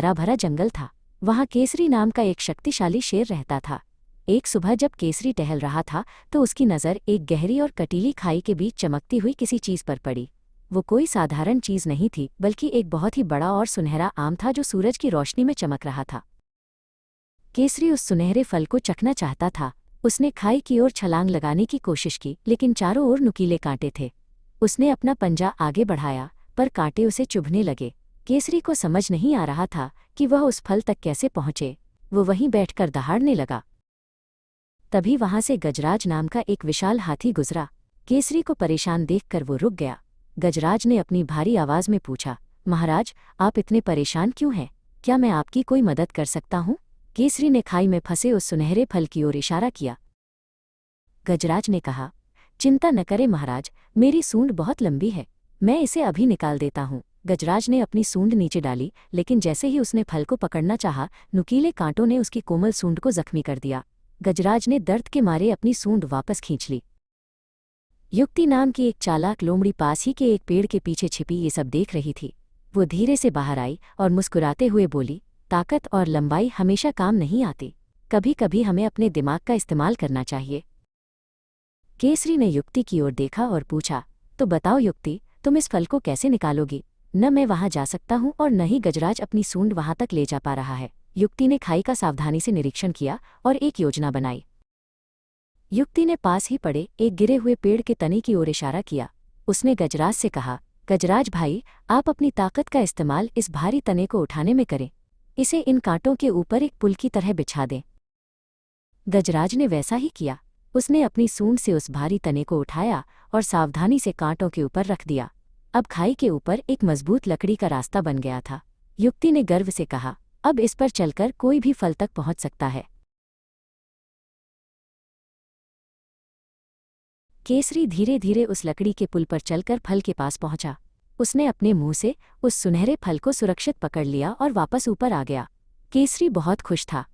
हरा भरा जंगल था। वहाँ केसरी नाम का एक शक्तिशाली शेर रहता था। एक सुबह जब केसरी टहल रहा था तो उसकी नज़र एक गहरी और कटीली खाई के बीच चमकती हुई किसी चीज़ पर पड़ी। वो कोई साधारण चीज़ नहीं थी, बल्कि एक बहुत ही बड़ा और सुनहरा आम था जो सूरज की रोशनी में चमक रहा था। केसरी उस सुनहरे फल को चखना चाहता था। उसने खाई की ओर छलांग लगाने की कोशिश की, लेकिन चारों ओर नुकीले कांटे थे। उसने अपना पंजा आगे बढ़ाया, पर कांटे उसे चुभने लगे। केसरी को समझ नहीं आ रहा था कि वह उस फल तक कैसे पहुंचे। वो वहीं बैठकर दहाड़ने लगा। तभी वहां से गजराज नाम का एक विशाल हाथी गुजरा। केसरी को परेशान देखकर वो रुक गया। गजराज ने अपनी भारी आवाज में पूछा, महाराज, आप इतने परेशान क्यों हैं? क्या मैं आपकी कोई मदद कर सकता हूँ? केसरी ने खाई में फंसे उस सुनहरे फल की ओर इशारा किया। गजराज ने कहा, चिंता न करें महाराज, मेरी सूंड बहुत लंबी है, मैं इसे अभी निकाल देता हूँ। गजराज ने अपनी सूंड नीचे डाली, लेकिन जैसे ही उसने फल को पकड़ना चाहा, नुकीले कांटों ने उसकी कोमल सूंड को जख्मी कर दिया। गजराज ने दर्द के मारे अपनी सूंड वापस खींच ली। युक्ति नाम की एक चालाक लोमड़ी पास ही के एक पेड़ के पीछे छिपी ये सब देख रही थी। वो धीरे से बाहर आई और मुस्कुराते हुए बोली, ताकत और लंबाई हमेशा काम नहीं आती, कभी कभी हमें अपने दिमाग का इस्तेमाल करना चाहिए। केसरी ने युक्ति की ओर देखा और पूछा, तो बताओ युक्ति, तुम इस फल को कैसे निकालोगी? न मैं वहां जा सकता हूं और न ही गजराज अपनी सूंड वहां तक ले जा पा रहा है। युक्ति ने खाई का सावधानी से निरीक्षण किया और एक योजना बनाई। युक्ति ने पास ही पड़े एक गिरे हुए पेड़ के तने की ओर इशारा किया। उसने गजराज से कहा, गजराज भाई, आप अपनी ताकत का इस्तेमाल इस भारी तने को उठाने में करें। इसे इन कांटों के ऊपर एक पुल की तरह बिछा दें। गजराज ने वैसा ही किया। उसने अपनी सूंड से उस भारी तने को उठाया और सावधानी से कांटों के ऊपर रख दिया। अब खाई के ऊपर एक मजबूत लकड़ी का रास्ता बन गया था। युक्ति ने गर्व से कहा, अब इस पर चलकर कोई भी फल तक पहुंच सकता है। केसरी धीरे धीरे उस लकड़ी के पुल पर चलकर फल के पास पहुंचा। उसने अपने मुंह से उस सुनहरे फल को सुरक्षित पकड़ लिया और वापस ऊपर आ गया। केसरी बहुत खुश था।